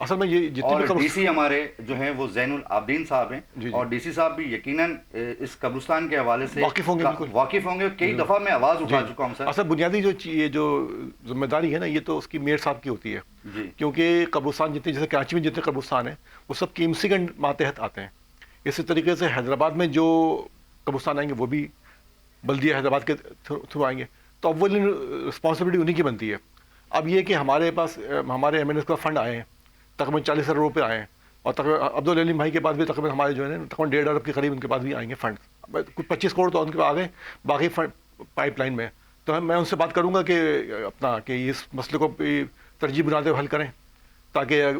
اصل میں یہ جتنے اور بھی ڈی سی ہمارے جو ہیں وہ زین العابدین صاحب ہیں اور ڈی سی صاحب بھی یقیناً اس قبرستان کے حوالے سے واقف ہوں گے، بالکل واقف ہوں گے. کئی دفعہ میں آواز اٹھا چکا ہوں سر. اصل بنیادی یہ جو ذمہ داری ہے نا یہ تو اس کی میئر صاحب کی ہوتی ہے جی کیونکہ قبرستان جتنے جیسے کراچی میں جتنے قبرستان ہیں وہ سب KMC کے ماتحت آتے ہیں. اسی طریقے سے حیدرآباد میں جو قبرستان آئیں گے وہ بھی بلدیہ حیدرآباد کے تھرو آئیں گے تو اول رسپانسبلٹی انہیں کی بنتی ہے. اب یہ کہ ہمارے پاس ہمارے MNS کا فنڈ آئے ہیں تقریباً 40 ارب روپے آئے ہیں اور تقریباً عبدالعلیم بھائی کے پاس بھی تقریباً ہمارے جو ہے نا تقریباً 1.5 ارب کے قریب ان کے پاس بھی آئیں گے فنڈ. کچھ 25 کروڑ تو ان کے آ گئے باقی فنڈ پائپ لائن میں. تو میں ان سے بات کروں گا کہ اپنا کہ اس مسئلے کو ترجیح بناتے ہوئے حل کریں تاکہ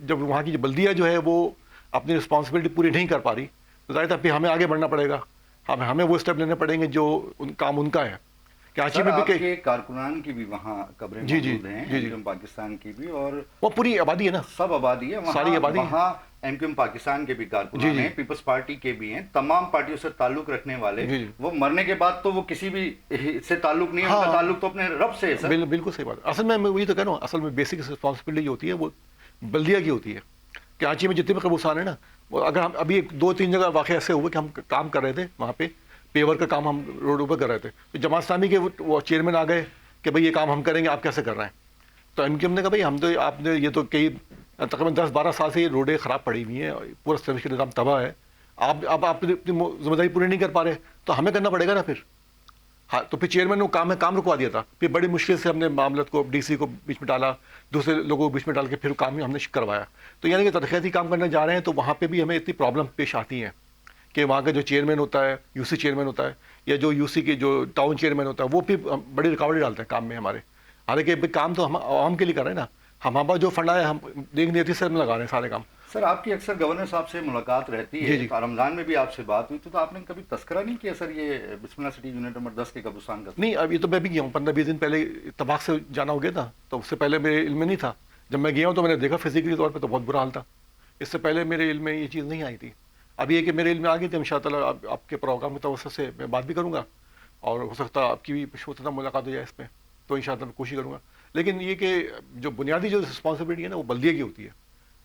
جب وہاں کی جو بلدیہ جو ہے وہ اپنی رسپانسبلٹی پوری نہیں کر پا رہی تو ظاہر ہے پھر ہمیں آگے بڑھنا پڑے گا. ہمیں وہ اسٹیپ لینے پڑیں گے جو کام ان کا ہے. کراچی میں آپ بھی کے کارکنان کی بھی وہاں قبریں موجود ہیں MQM پاکستان کی بھی اور وہ پوری آبادی ہے نا سب آبادی ہے ساری آبادی وہاں MQM پاکستان کے بھی کارکنان ہیں پیپلز پارٹی کے بھی ہیں تمام پارٹیوں سے تعلق رکھنے والے. وہ مرنے کے بعد تو وہ کسی بھی سے تعلق نہیں ہے ان کا تعلق تو اپنے رب سے ہے سر. بالکل صحیح بات. اصل میں وہی تو کہہ رہا ہوں اصل میں بیسک رسپانسبلٹی جو ہوتی ہے وہ بلدیہ کی ہوتی ہے. کراچی میں جتنے بھی قبرستان ہیں نا وہ اگر ہم ابھی 2-3 جگہ واقع ایسے ہوئے کہ ہم کام کر رہے تھے وہاں پہ پیور کا کام ہم روڈوں پہ کر رہے تھے تو جماعت اسلامی کے وہ چیئرمین آ گئے کہ بھائی یہ کام ہم کریں گے آپ کیسے کر رہے ہیں. تو MQM نے کہا بھائی ہم تو آپ نے یہ تو کئی تقریباً 10-12 سال سے یہ روڈیں خراب پڑی ہوئی ہیں پورا سروس کا نظام تباہ ہے آپ اپنی ذمہ داری پوری نہیں کر پا رہے تو ہمیں کرنا پڑے گا نا پھر. ہاں تو پھر چیئرمین نے کام رکوا دیا تھا. پھر بڑی مشکل سے ہم نے معاملت کو DC کو بیچ میں ڈالا دوسرے لوگوں کو بیچ میں ڈال کے پھر کام ہم نے کروایا. تو یعنی کہ ترقیاتی کام کرنے جا رہے ہیں تو وہاں پہ بھی ہمیں اتنی پرابلم پیش آتی ہیں کہ وہاں کا جو چیئرمین ہوتا ہے UC چیئرمین ہوتا ہے یا جو UC کے جو ٹاؤن چیئرمین ہوتا ہے وہ بھی بڑی رکاوٹیں ڈالتے ہیں کام میں ہمارے. حالانکہ کام تو ہم عوام کے لیے کر رہے ہیں نا ہمارے پاس جو فنڈ آیا ہم دیکھ نیتی سے ہم لگا رہے ہیں سارے کام. سر آپ کی اکثر گورنر صاحب سے ملاقات رہتی ہے رمضان میں بھی آپ سے بات ہوئی تو آپ نے کبھی تذکرہ نہیں کیا سر یہ بسم اللہ سٹی یونٹ نمبر 10 کے قبرستان کا؟ نہیں اب یہ تو میں بھی گیا ہوں 15-20 دن پہلے اتفاق سے جانا ہو گیا تھا تو اس سے پہلے میرے علم میں نہیں تھا. جب میں گیا ہوں تو میں نے دیکھا فزیکلی طور پہ تو بہت برا حال تھا. اس سے پہلے میرے علم میں یہ چیز نہیں آئی تھی. اب یہ کہ میرے علم میں آ گئی تھی ان شاء اللہ آپ کے پروگرام کی توسط سے میں بات بھی کروں گا اور ہو سکتا ہے آپ کی بھی شوطہ ملاقات ہو جائے اس پہ تو ان شاء اللہ میں کوشش کروں گا. لیکن یہ کہ جو بنیادی جو رسپانسبلٹی ہے نا وہ بلدیہ کی ہوتی ہے.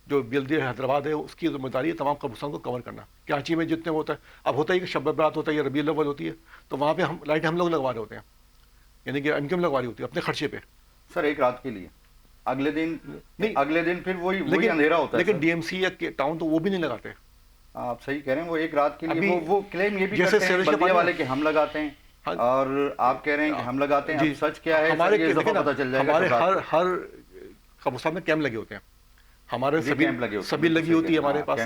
جو بلدیہ حیدرآباد ہے اس کی ذمہ داری ہے تمام قبرستان کو کور کرنا. کراچی میں جتنے ہوتا ہے اب ہوتا ہے کہ شب برات ہوتا ہے یا ربیع الاول ہوتی ہے تو وہاں پہ لائٹ ہم لوگ لگوا رہے ہوتے ہیں یعنی کہ MQM لگوا رہی ہوتی ہے اپنے خرچے پہ سر ایک رات کے لیے. اگلے دن پھر وہی اندھیرا ہوتا ہے. لیکن DMC یا ٹاؤن تو وہ بھی نہیں لگاتے. آپ صحیح کہہ رہے ہیں وہ ایک رات کے لیے وہ کلیم یہ بھی کرتے ہیں بلدیہ والے کہ ہم لگاتے ہیں اور آپ کہہ رہے ہیں کہ ہم لگاتے ہیں. سچ کیا ہے ہمارے پتہ چل جائے گا. ہر قبرستان میں کیمپ لگے ہوتے ہیں ہمارے سبھی لگی ہوتی ہے ہمارے پاس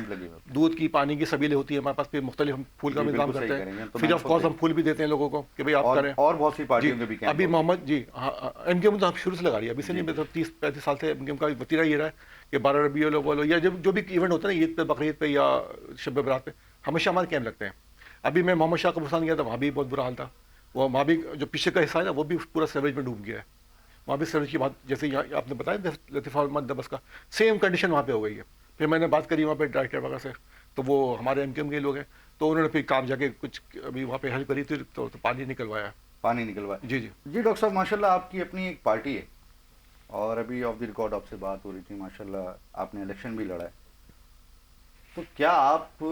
دودھ کی پانی کی سبیلیں ہوتی ہے ہمارے پاس. پھر مختلف ہم پھول کا انتظام کرتے ہیں پھر آف کورس ہم پھول بھی دیتے ہیں لوگوں کو کہ بھائی آپ کریں. اور بہت سی پارٹیوں کے بھی ابھی محمد MQM تو ہم شروع سے لگا رہی ہے ابھی سے نہیں 30-35 سال سے MQM کا وتیرہ یہ رہا ہے کہ 12 ربیع الاول یا جو بھی ایونٹ ہوتا ہے نا عید پہ بقرعید پہ یا شب برات پہ ہمیشہ ہمارے کیمپ لگتے ہیں. ابھی میں محمد شاہ قبرستان گیا تھا وہاں بھی بہت برا حال تھا. وہاں بھی جو پیچھے کا حصہ ہے نا وہ بھی پورا سیوریج میں ڈوب گیا ہے. وہاں بھی سیوریج کی بات جیسے آپ نے بتایا لطیفہ احمد دبس کا سیم کنڈیشن وہاں پہ ہو گئی ہے. پھر میں نے بات کری وہاں پہ ڈائریکٹر وغیرہ سے تو وہ ہمارے MQM کے لوگ ہیں تو انہوں نے پھر کام جا کے کچھ ابھی وہاں پہ ہیلپ کری تھی تو پانی نکلوایا. جی ڈاکٹر صاحب ماشاء اللہ آپ کی اپنی ایک پارٹی ہے اور ابھی آف دی ریکارڈ آپ سے بات ہو رہی تھی ماشاء اللہ آپ نے الیکشن بھی لڑا ہے تو کیا آپ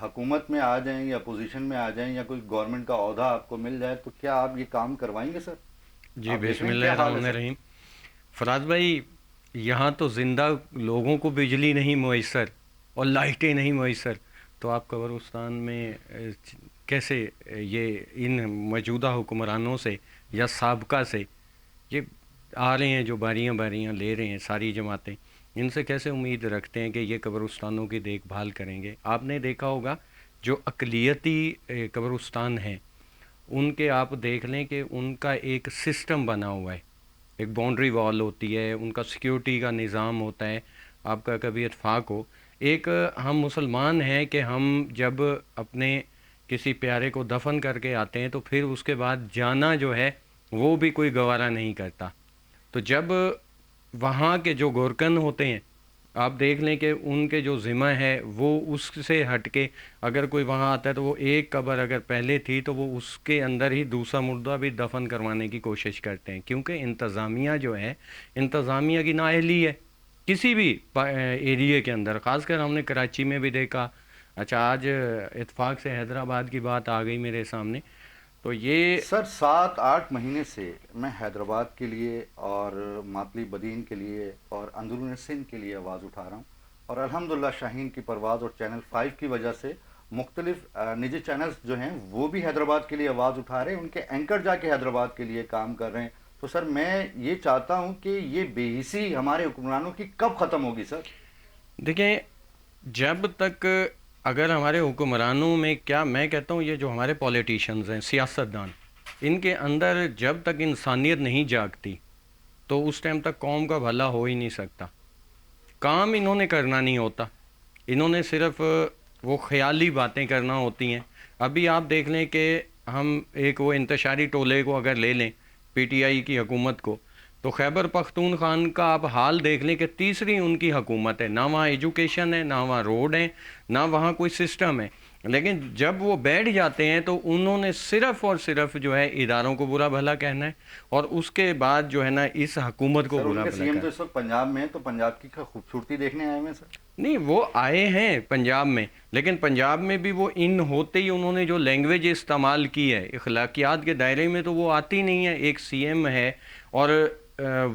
حکومت میں آ جائیں یا اپوزیشن میں آ جائیں یا کوئی گورنمنٹ کا عہدہ آپ کو مل جائے تو کیا آپ یہ کام کروائیں گے سر؟ جی بسم اللہ الرحمن الرحیم. فراز بھائی یہاں تو زندہ لوگوں کو بجلی نہیں میسر اور لائٹیں نہیں میسر تو آپ قبرستان میں کیسے یہ ان موجودہ حکمرانوں سے یا سابقہ سے یہ آ رہے ہیں جو باریاں لے رہے ہیں ساری جماعتیں ان سے کیسے امید رکھتے ہیں کہ یہ قبرستانوں کی دیکھ بھال کریں گے؟ آپ نے دیکھا ہوگا جو اقلیتی قبرستان ہیں ان کے آپ دیکھ لیں کہ ان کا ایک سسٹم بنا ہوا ہے. ایک باؤنڈری وال ہوتی ہے ان کا سیکیورٹی کا نظام ہوتا ہے. آپ کا کبھی اتفاق ہو ایک ہم مسلمان ہیں کہ ہم جب اپنے کسی پیارے کو دفن کر کے آتے ہیں تو پھر اس کے بعد جانا جو ہے وہ بھی کوئی گوارا نہیں کرتا. تو جب وہاں کے جو گورکن ہوتے ہیں آپ دیکھ لیں کہ ان کے جو ذمہ ہے وہ اس سے ہٹ کے اگر کوئی وہاں آتا ہے تو وہ ایک قبر اگر پہلے تھی تو وہ اس کے اندر ہی دوسرا مردہ بھی دفن کروانے کی کوشش کرتے ہیں کیونکہ انتظامیہ جو ہے انتظامیہ کی نااہلی ہے. کسی بھی ایریے کے اندر، خاص کر ہم نے کراچی میں بھی دیکھا. اچھا آج اتفاق سے حیدرآباد کی بات آ گئی میرے سامنے. تو یہ سر 7-8 مہینے سے میں حیدرآباد کے لیے اور ماتلی بدین کے لیے اور اندرون سندھ کے لیے آواز اٹھا رہا ہوں، اور الحمدللہ شاہین کی پرواز اور چینل 5 کی وجہ سے مختلف نجی چینلز جو ہیں وہ بھی حیدرآباد کے لیے آواز اٹھا رہے ہیں، ان کے اینکر جا کے حیدرآباد کے لیے کام کر رہے ہیں. تو سر میں یہ چاہتا ہوں کہ یہ بے حسی ہمارے حکمرانوں کی کب ختم ہوگی سر؟ دیکھیں، جب تک اگر ہمارے حکمرانوں میں، کیا میں کہتا ہوں یہ جو ہمارے پولیٹیشنز ہیں، سیاستدان، ان کے اندر جب تک انسانیت نہیں جاگتی تو اس ٹائم تک قوم کا بھلا ہو ہی نہیں سکتا. کام انہوں نے کرنا نہیں ہوتا، انہوں نے صرف وہ خیالی باتیں کرنا ہوتی ہیں. ابھی آپ دیکھ لیں کہ ہم ایک وہ انتشاری ٹولے کو اگر لے لیں، پی ٹی آئی کی حکومت کو، تو خیبر پختونخوا کا آپ حال دیکھ لیں کہ تیسری ان کی حکومت ہے. نہ وہاں ایجوکیشن ہے، نہ وہاں روڈ ہیں، نہ وہاں کوئی سسٹم ہے. لیکن جب وہ بیٹھ جاتے ہیں تو انہوں نے صرف اور صرف جو ہے اداروں کو برا بھلا کہنا ہے، اور اس کے بعد جو ہے نا اس حکومت کو سر ان برا کے بھلا سی ایم کہنا تو ہے. اس وقت پنجاب میں ہیں، تو پنجاب کی خوبصورتی دیکھنے آئے ہوئے ہیں سر. نہیں، وہ آئے ہیں پنجاب میں، لیکن پنجاب میں بھی وہ ان ہوتے ہی انہوں نے جو لینگویج استعمال کی ہے اخلاقیات کے دائرے میں تو وہ آتی نہیں ہے. ایک سی ایم ہے اور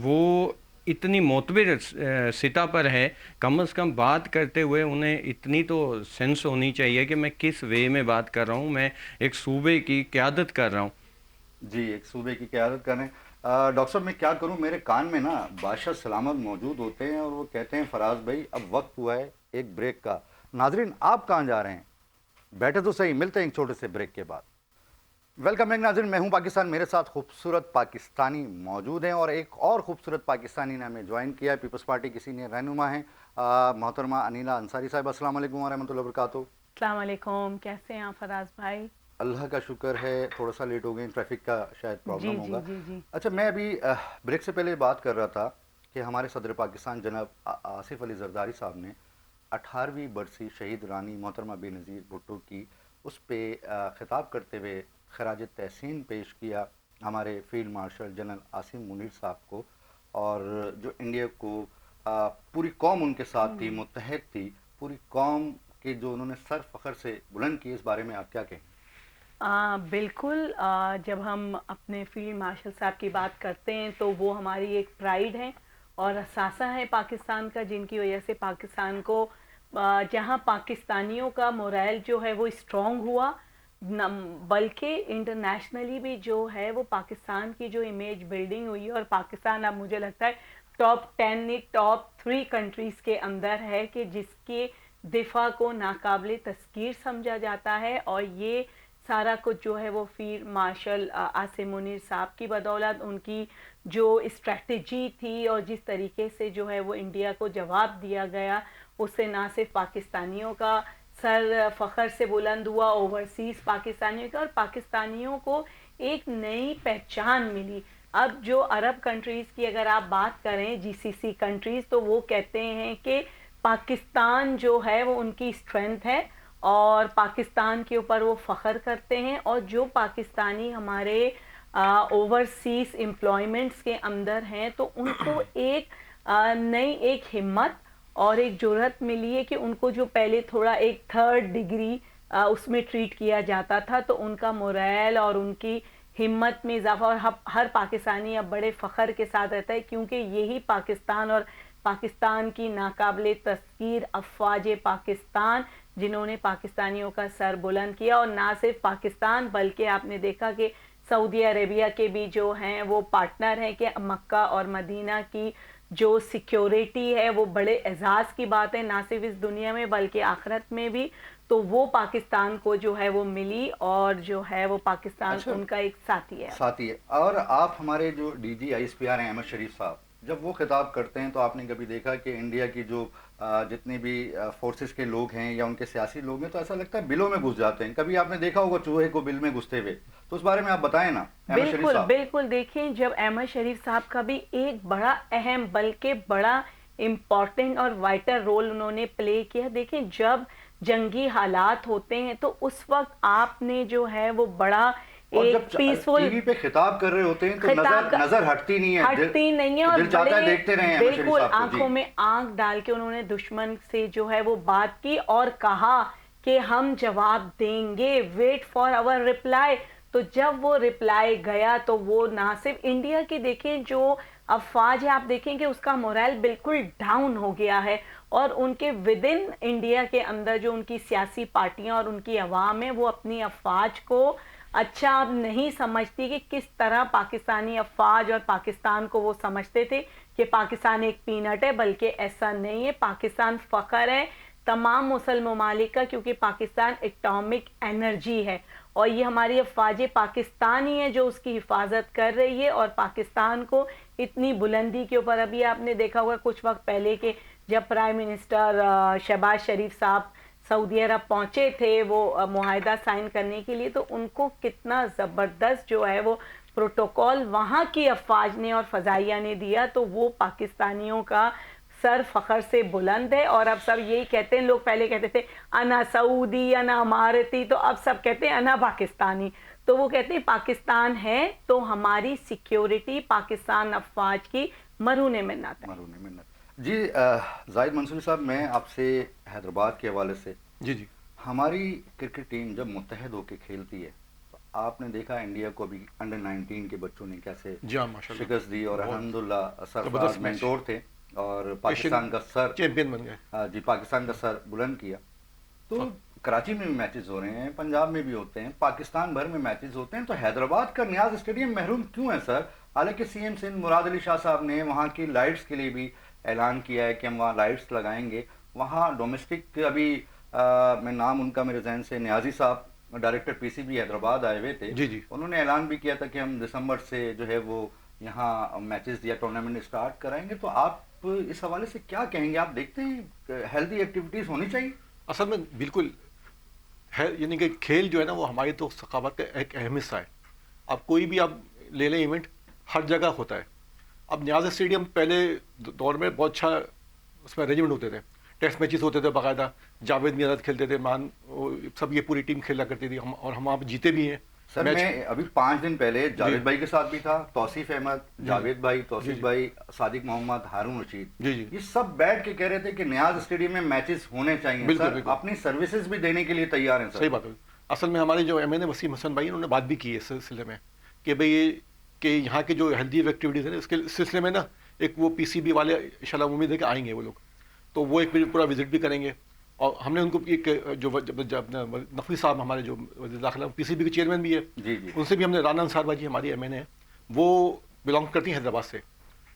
وہ اتنی معتبر سطح پر ہے، کم از کم بات کرتے ہوئے انہیں اتنی تو سینس ہونی چاہیے کہ میں کس وے میں بات کر رہا ہوں، میں ایک صوبے کی قیادت کر رہا ہوں. جی، ایک صوبے کی قیادت کر رہے ہیں. ڈاکٹر صاحب میں کیا کروں، میرے کان میں نا بادشاہ سلامت موجود ہوتے ہیں اور وہ کہتے ہیں فراز بھائی اب وقت ہوا ہے ایک بریک کا. ناظرین آپ کہاں جا رہے ہیں؟ بیٹھے تو صحیح، ملتے ہیں ایک چھوٹے سے بریک کے بعد. ویلکم بیک ناظرین، میں ہوں پاکستان، میرے ساتھ خوبصورت پاکستانی موجود ہیں، اور ایک اور خوبصورت پاکستانی نے ہمیں جوائن کیا ہے، پیپلز پارٹی کی سینئر رہنما ہیں محترمہ انیلا انصاری صاحب. السلام علیکم ورحمۃ اللہ وبرکاتہ. السلام علیکم، کیسے ہیں آپ فراز بھائی؟ اللہ کا شکر ہے، تھوڑا سا لیٹ ہو گئے، ٹریفک کا شاید پرابلم ہوگا. جی اچھا میں ابھی بریک سے پہلے بات کر رہا تھا کہ ہمارے صدر پاکستان جناب آصف علی زرداری صاحب نے 18ویں برسی شہید رانی محترمہ بے نظیر بھٹو کی اس پہ خطاب کرتے ہوئے خراج تحسین پیش کیا ہمارے field marshal general Asim Munir صاحب کو، اور جو انڈیا کو پوری قوم ان کے ساتھ تھی، متحد تھی، پوری قوم کے جو انہوں نے سر فخر سے بلند کی، اس بارے میں آپ کیا کہیں؟ بالکل، جب ہم اپنے فیلڈ مارشل صاحب کی بات کرتے ہیں تو وہ ہماری ایک پرائیڈ ہے اور اثاثہ ہے پاکستان کا، جن کی وجہ سے پاکستان کو جہاں پاکستانیوں کا مورائل جو ہے وہ اسٹرانگ ہوا، بلکہ انٹرنیشنلی بھی جو ہے وہ پاکستان کی جو امیج بلڈنگ ہوئی ہے، اور پاکستان اب مجھے لگتا ہے ٹاپ 10 نہیں ٹاپ 3 کنٹریز کے اندر ہے کہ جس کے دفاع کو ناقابل تذکیر سمجھا جاتا ہے. اور یہ سارا کچھ جو ہے وہ فیلڈ مارشل عاصم منیر صاحب کی بدولت، ان کی جو اسٹریٹجی تھی اور جس طریقے سے جو ہے وہ انڈیا کو جواب دیا گیا، اس سے نہ صرف پاکستانیوں کا سر فخر سے بلند ہوا، اوورسیز پاکستانیوں کا، اور پاکستانیوں کو ایک نئی پہچان ملی. اب جو عرب کنٹریز کی اگر آپ بات کریں، جی سی سی کنٹریز، تو وہ کہتے ہیں کہ پاکستان جو ہے وہ ان کی اسٹرینتھ ہے اور پاکستان کے اوپر وہ فخر کرتے ہیں. اور جو پاکستانی ہمارے اوورسیز امپلائمنٹس کے اندر ہیں تو ان کو ایک نئی ایک ہمت اور ایک جرأت ملی ہے کہ ان کو جو پہلے تھوڑا ایک 3rd ڈگری اس میں ٹریٹ کیا جاتا تھا، تو ان کا مورائل اور ان کی ہمت میں اضافہ، اور ہر پاکستانی اب بڑے فخر کے ساتھ رہتا ہے، کیونکہ یہی پاکستان اور پاکستان کی ناقابل تذکیر افواج پاکستان جنہوں نے پاکستانیوں کا سر بلند کیا. اور نہ صرف پاکستان بلکہ آپ نے دیکھا کہ سعودی عربیہ کے بھی جو ہیں وہ پارٹنر ہیں، کہ مکہ اور مدینہ کی جو سیکیورٹی ہے وہ بڑے اعزاز کی بات ہے، نہ صرف اس دنیا میں بلکہ آخرت میں بھی. تو وہ پاکستان کو جو ہے وہ ملی، اور جو ہے وہ پاکستان ان کا ایک ساتھی ہے. اور آپ ہمارے جو D G I S P R ہیں احمد شریف صاحب، جب وہ خطاب کرتے ہیں تو آپ نے کبھی دیکھا کہ انڈیا کی جو جتنے بھی فورسز کے لوگ ہیں یا ان کے سیاسی لوگ ہیں تو ایسا لگتا ہے بلوں میں گھس جاتے ہیں. کبھی آپ نے دیکھا ہوگا چوہے کو بل میں گھستے ہوئے، تو اس بارے میں آپ بتائیں نا احمد شریف بالکل صاحب. بالکل، دیکھیں جب احمد شریف صاحب کا بھی ایک بڑا اہم بلکہ بڑا امپورٹنٹ اور وائٹل رول انہوں نے پلے کیا. دیکھیں جب جنگی حالات ہوتے ہیں تو اس وقت آپ نے جو ہے وہ بڑا اور ایک جب پیسفل ٹی وی پہ خطاب کر رہے ہوتے ہیں تو نظر ہٹتی نہیں ہے، ہٹتی نہیں ہے، اور دل چاہتا ہے دیکھتے رہیں بالکل آنکھوں میں آنکھ ڈال کے انہوں نے دشمن سے جو ہے وہ بات کی اور کہا کہ ہم جواب دیں گے، ویٹ فار آور ریپلائی. تو جب وہ ریپلائی گیا تو وہ نہ صرف انڈیا کی دیکھیں جو افواج ہے، آپ دیکھیں کہ اس کا مورائل بالکل ڈاؤن ہو گیا ہے، اور ان کے ودن انڈیا کے اندر جو ان کی سیاسی پارٹیاں اور ان کی عوام ہے وہ اپنی افواج کو اچھا اب نہیں سمجھتی کہ کس طرح پاکستانی افواج اور پاکستان کو وہ سمجھتے تھے کہ پاکستان ایک پینٹ ہے، بلکہ ایسا نہیں ہے. پاکستان فخر ہے تمام مسلم ممالک کا، کیونکہ پاکستان ایٹامک انرجی ہے، اور یہ ہماری افواج پاکستانی ہے جو اس کی حفاظت کر رہی ہے. اور پاکستان کو اتنی بلندی کے اوپر، ابھی آپ نے دیکھا ہوگا کچھ وقت پہلے کہ جب پرائم منسٹر شہباز شریف صاحب سعودی عرب پہنچے تھے وہ معاہدہ سائن کرنے کے لیے، تو ان کو کتنا زبردست جو ہے وہ پروٹوکول وہاں کی افواج نے اور فضائیہ نے دیا. تو وہ پاکستانیوں کا سر فخر سے بلند ہے، اور اب سب یہی کہتے ہیں. لوگ پہلے کہتے تھے انا سعودی انا امارتی، تو اب سب کہتے ہیں انا پاکستانی. تو وہ کہتے ہیں پاکستان ہے تو ہماری سیکیورٹی پاکستان افواج کی مرہون منت ہے. مرہون منت. جی زاہد منصوری صاحب، میں آپ سے حیدرآباد کے حوالے سے، جی جی، ہماری کرکٹ ٹیم جب متحد ہو کے کھیلتی ہے تو آپ نے دیکھا انڈیا کو ابھی انڈر 19 کے بچوں نے کیسے جی ہاں ماشاء اللہ شکست دی، اور الحمدللہ سرفراز زبردست میچ. مینٹور تھے اور پاکستان کا سر چیمپئن بن گئے. جی پاکستان کا سر بلند کیا. تو کراچی میں بھی میچز ہو رہے ہیں، پنجاب میں بھی ہوتے ہیں، پاکستان بھر میں میچز ہوتے ہیں، تو حیدرآباد کا نیاز اسٹیڈیم محروم کیوں ہے سر؟ حالانکہ سی ایم سندھ مراد علی شاہ صاحب نے وہاں کی لائٹس کے لیے بھی اعلان کیا ہے کہ ہم وہاں لائٹس لگائیں گے. وہاں ڈومیسٹک ابھی میں نام ان کا میرے ذہن سے نیازی صاحب director P C B Hyderabad آئے ہوئے تھے. جی جی، انہوں نے اعلان بھی کیا تھا کہ ہم دسمبر سے جو ہے وہ یہاں میچز یا ٹورنامنٹ اسٹارٹ کرائیں گے. تو آپ اس حوالے سے کیا کہیں گے؟ آپ دیکھتے ہیں ہیلدی ایکٹیویٹیز ہونی چاہیے؟ اصل میں بالکل ہے، یعنی کہ کھیل جو ہے نا وہ ہماری تو ثقافت کا ایک اہم حصہ ہے. اب کوئی بھی آپ لے لیں ایونٹ ہر جگہ ہوتا ہے. اب نیاز اسٹیڈیم پہلے دور میں بہت اچھا اس میں ارینجمنٹ ہوتے تھے، ٹیسٹ میچز ہوتے تھے باقاعدہ، جاوید میاں کھیلتے تھے، سب یہ پوری ٹیم کھیلا کرتی تھی، اور ہم وہاں پہ جیتے بھی ہیں. سر میں ابھی 5 دن پہلے جاوید بھائی کے ساتھ بھی تھا، توصیف احمد، جاوید بھائی، توصیف بھائی، صادق محمد، ہارون رشید، جی جی، یہ سب بیٹھ کے کہہ رہے تھے کہ نیاز اسٹیڈیم میں میچز ہونے چاہیے. سر اپنی سروسز بھی دینے کے لیے تیار ہیں. صحیح بات ہے. اصل میں ہمارے جو ایم این اے وسیم حسن بھائی انہوں نے بات بھی کی ہے اس سلسلے میں کہ بھئی کہ یہاں کے جو ہیلدی ایکٹیویٹیز ہیں اس کے سلسلے میں نا ایک وہ پی سی بی والے انشاءاللہ امید ہے کہ آئیں گے وہ لوگ، تو وہ ایک پورا وزٹ بھی کریں گے. اور ہم نے ان کو ایک جو نقوی صاحب ہمارے جو وزیر داخلہ پی سی بی کے چیئرمین بھی ہے، جی جی، ان سے بھی ہم نے، رانا انصار بھائی جی ہماری ایم این اے ہیں، وہ بلانگ کرتی ہیں حیدرآباد سے،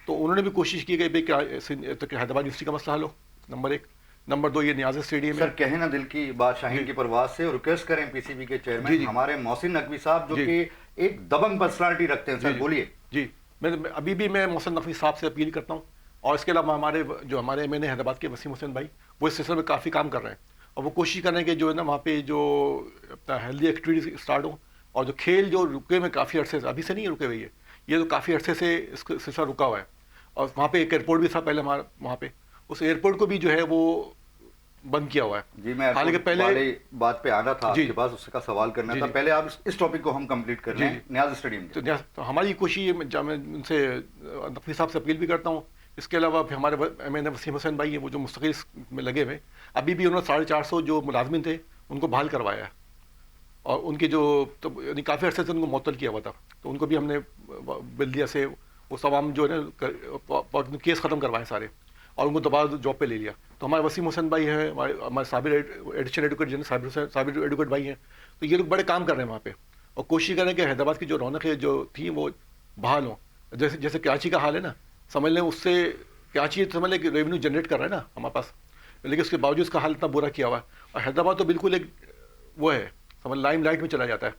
تو انہوں نے بھی کوشش کی کہ حیدرآباد یونیورسٹی کا مسئلہ حل ہو. نمبر 1. نمبر 2 یہ نیاز اسٹیڈیم ہے. سر کہیں نا دل کی بات شاہین کی پرواز سے، اور ریکویسٹ کریں پی سی بی کے چیئرمین ہمارے محسن نقوی صاحب جو کہ ایک دبنگ پرسنالٹی رکھتے ہیں. سر بولیے. جی، میں ابھی بھی میں محسن نقوی صاحب سے اپیل کرتا ہوں، اور اس کے علاوہ ہمارے ایم این اے حیدرآباد کے وسیم حسین بھائی وہ اس سلسلے میں کافی کام کر رہے ہیں، اور وہ کوشش کر رہے ہیں کہ جو ہے نا وہاں پہ جو اپنا ہیلدی ایکٹیویٹیز اسٹارٹ ہوں، اور جو کھیل جو رکے میں کافی عرصے سے، ابھی سے نہیں رکے ہوئی ہے، یہ تو کافی عرصے سے اس کا سلسلہ رکا ہوا ہے. اور وہاں پہ ایک ایئرپورٹ بھی تھا پہلے ہمارا، وہاں پہ اس ایئرپورٹ کو بھی جو ہے وہ بند کیا ہوا ہے. جی میں حالانکہ پہلے والی بات پہ آنا تھا آپ کے پاس، اس کا سوال کرنا تھا. پہلے آپ اس ٹاپک کو ہم کمپلیٹ کر لیں. نیاز اسٹیڈیم تو ہماری کوشش ہے، میں ان سے نقوی صاحب سے اپیل بھی کرتا ہوں. اس کے علاوہ ہمارے ایم این اے وسیم حسین بھائی ہیں، وہ جو مستقل میں لگے ہوئے، ابھی بھی انہوں نے 450 جو ملازمین تھے ان کو بحال کروایا ہے، اور ان کی جو یعنی کافی عرصے سے ان کو معطل کیا ہوا تھا، تو ان کو بھی ہم نے بلدیہ سے وہ تمام جو ہے نا کیس ختم کروائے سارے، اور ان کو دوبارہ جاب پہ لے لیا. تو ہمارے وسیم حسین بھائی ہیں، ہمارے صابر ایڈیشنل ایڈوکیٹ جنرل صابر ایڈوکیٹ بھائی ہیں، تو یہ لوگ بڑے کام کر رہے ہیں وہاں پہ، اور کوشش کر رہے ہیں کہ حیدرآباد کی جو رونقیں جو تھیں وہ بحال ہوں. جیسے کراچی کا حال ہے نا، سمجھ لیں اس سے کراچی سمجھ لیں کہ ریونیو جنریٹ کر رہا ہے نا ہمارے پاس، لیکن اس کے باوجود اس کا حال اتنا برا کیا ہوا ہے. اور حیدرآباد تو بالکل ایک وہ ہے، سمجھ لائم لائٹ میں چلا جاتا ہے،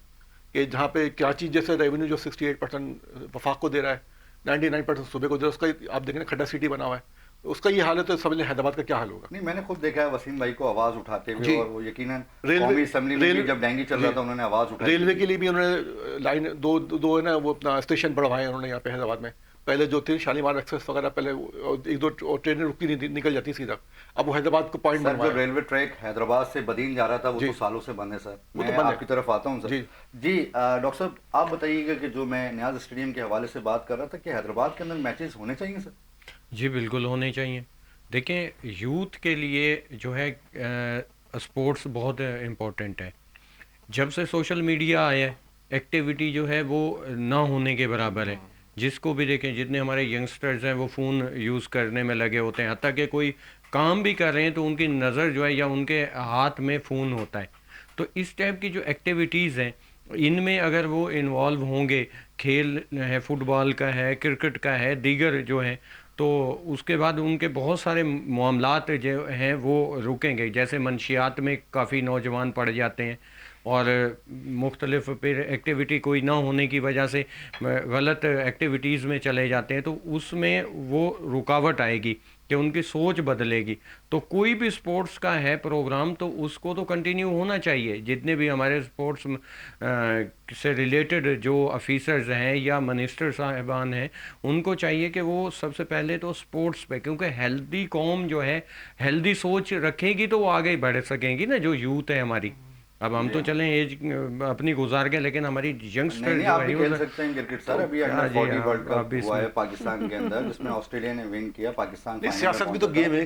کہ جہاں پہ کراچی جیسے ریونیو جو 68% وفاق کو دے رہا ہے، 99% صوبے کو دے رہا ہے، اس کا آپ دیکھیں کھڈا سٹی بنا ہوا ہے، اس کا یہ حال ہے، تو سمجھ لیں حیدرآباد کا کیا حال ہوگا. نہیں میں نے خود دیکھا ہے وسیم بھائی کو آواز اٹھاتے ہوئے، اور وہ یقیناً قومی اسمبلی میں بھی جب ڈینگی چل رہا تھا انہوں نے آواز اٹھائی. ریلوے کے لیے بھی انہوں نے لائن دو ہے نا وہ اپنا اسٹیشن بڑھوائے انہوں نے یہاں پہ حیدرآباد میں، پہلے جو تھی شالیمار ایکسپریس وغیرہ پہلے ایک دو ٹرینیں رکتی نہیں تھی, نکل جاتی سیدھا. اب وہ حیدرآباد کو پوائنٹ سر جو ریلوے ٹریک حیدرآباد سے بدین جا رہا تھا وہ تو سالوں سے بند ہے سر. وہ تو میں بند ہے. آپ کی طرف آتا ہوں سر. جی ڈاکٹر صاحب آپ بتائیے گا کہ جو میں نیاز اسٹیڈیم کے حوالے سے بات کر رہا تھا کہ حیدرآباد کے اندر میچز ہونے چاہیے سر. جی بالکل ہونے چاہیے. دیکھیں یوتھ کے لیے جو ہے اسپورٹس بہت امپورٹنٹ ہے. جب سے سوشل میڈیا آیا ہے ایکٹیویٹی جو ہے وہ نہ ہونے کے برابر ہے. جس کو بھی دیکھیں جتنے ہمارے ینگسٹرز ہیں وہ فون یوز کرنے میں لگے ہوتے ہیں, حتیٰ کہ کوئی کام بھی کر رہے ہیں تو ان کی نظر جو ہے یا ان کے ہاتھ میں فون ہوتا ہے. تو اس ٹائپ کی جو ایکٹیویٹیز ہیں ان میں اگر وہ انوالو ہوں گے, کھیل ہے, فٹ بال کا ہے, کرکٹ کا ہے, دیگر جو ہے, تو اس کے بعد ان کے بہت سارے معاملات جو ہیں وہ رکیں گے. جیسے منشیات میں کافی نوجوان پڑ جاتے ہیں اور مختلف پھر ایکٹیویٹی کوئی نہ ہونے کی وجہ سے غلط ایکٹیویٹیز میں چلے جاتے ہیں, تو اس میں وہ رکاوٹ آئے گی کہ ان کی سوچ بدلے گی. تو کوئی بھی اسپورٹس کا ہے پروگرام تو اس کو تو کنٹینیو ہونا چاہیے. جتنے بھی ہمارے اسپورٹس سے ریلیٹڈ جو آفیسرز ہیں یا منسٹر صاحبان ہیں ان کو چاہیے کہ وہ سب سے پہلے تو اسپورٹس پہ, کیونکہ ہیلدی قوم جو ہے ہیلدی سوچ رکھے گی تو وہ آگے بڑھ سکیں گی نا. جو یوتھ ہے ہماری, اب ہم تو چلیں ایج اپنی گزار گئے لیکن ہماری ینگسٹر نہیں آپ بھی کھیل سکتے ہیں کرکٹ سر. ابھی انڈر 40 ورلڈ کپ ہوا ہے پاکستان کے اندر جس میں آسٹریلیا نے ون کیا. پاکستان سیاست بھی تو گیم ہے.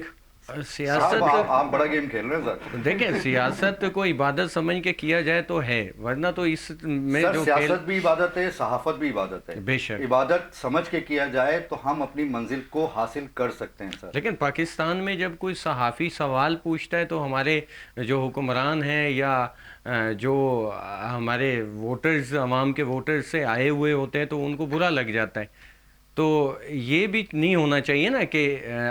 سیاست آپ بڑا گیم کھیل رہے ہیں سر. دیکھیں سیاست کو عبادت سمجھ کے کیا جائے تو ہے, ورنہ تو اس میں جو سیاست بھی عبادت ہے, صحافت بھی عبادت ہے. بے شک عبادت سمجھ کے کیا جائے تو ہم اپنی منزل کو حاصل کر سکتے ہیں سر. لیکن پاکستان میں جب کوئی صحافی سوال پوچھتا ہے تو ہمارے جو حکمران ہیں یا جو ہمارے ووٹرز عوام کے ووٹرز سے آئے ہوئے ہوتے ہیں تو ان کو برا لگ جاتا ہے. تو یہ بھی نہیں ہونا چاہیے نا کہ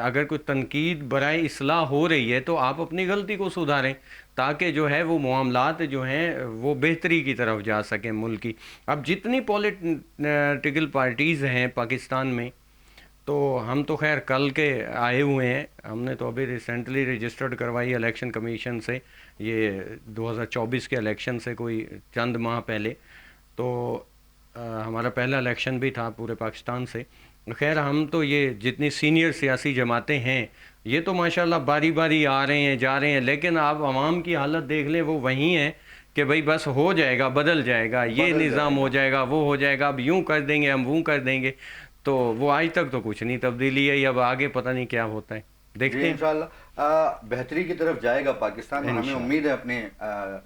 اگر کوئی تنقید برائے اصلاح ہو رہی ہے تو آپ اپنی غلطی کو سدھاریں تاکہ جو ہے وہ معاملات جو ہیں وہ بہتری کی طرف جا سکیں ملک کی. اب جتنی پولیٹیکل پارٹیز ہیں پاکستان میں تو ہم تو خیر کل کے آئے ہوئے ہیں, ہم نے تو ابھی ریسنٹلی رجسٹرڈ کروائی الیکشن کمیشن سے, یہ 2024 کے الیکشن سے کوئی چند ماہ پہلے. تو ہمارا پہلا الیکشن بھی تھا پورے پاکستان سے. خیر ہم تو یہ جتنی سینئر سیاسی جماعتیں ہیں یہ تو ماشاءاللہ باری باری آ رہے ہیں جا رہے ہیں, لیکن آپ عوام کی حالت دیکھ لیں وہ وہیں ہیں کہ بھئی بس ہو جائے گا, بدل جائے گا, یہ نظام ہو جائے گا, وہ ہو جائے گا, اب یوں کر دیں گے, ہم وہ کر دیں گے. تو وہ آج تک تو کچھ نہیں تبدیلی ہے, اب آگے پتہ نہیں کیا ہوتا ہے, دیکھتے ہیں. انشاءاللہ بہتری کی طرف جائے گا پاکستان. ہمیں امید ہے اپنے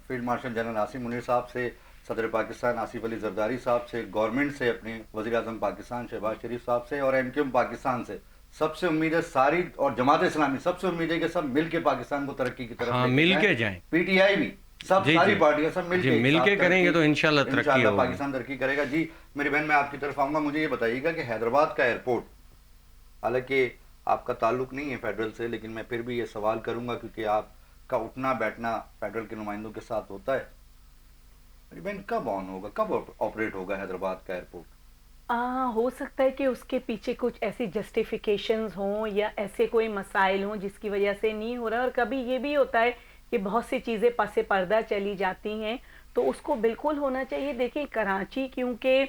field marshal general Asim Munir صاحب سے, صدر پاکستان آصف علی زرداری صاحب سے, گورنمنٹ سے, اپنے وزیر اعظم پاکستان شہباز شریف صاحب سے اور ایم کیو ایم پاکستان سے, سب سے امید ہے ساری, اور جماعت اسلامی سب سے امید ہے کہ سب مل کے پاکستان کو ترقی کی طرف مل کے جائیں. پی ٹی آئی بھی سب ساری پارٹیاں سب مل کے کریں گے تو انشاءاللہ ترقی ہوگی, پاکستان ترقی کرے گا. جی میری بہن میں آپ کی طرف آؤں گا. مجھے یہ بتائیے گا کہ حیدرآباد کا ایئرپورٹ, حالانکہ آپ کا تعلق نہیں ہے فیڈرل سے, لیکن میں پھر بھی یہ سوال کروں گا کیونکہ آپ کا اٹھنا بیٹھنا فیڈرل کے نمائندوں کے ساتھ ہوتا ہے. میری بہن کب آن ہوگا, کب آپریٹ ہوگا حیدرآباد کا ایئرپورٹ؟ ہو سکتا ہے کہ اس کے پیچھے کچھ ایسی جسٹیفیکیشنز ہوں یا ایسے کوئی مسائل ہوں جس کی وجہ سے نہیں ہو رہا, اور کبھی یہ بھی ہوتا ہے کہ بہت سی چیزیں پس پردہ چلی جاتی ہیں تو اس کو بالکل ہونا چاہیے. دیکھیں کراچی کیونکہ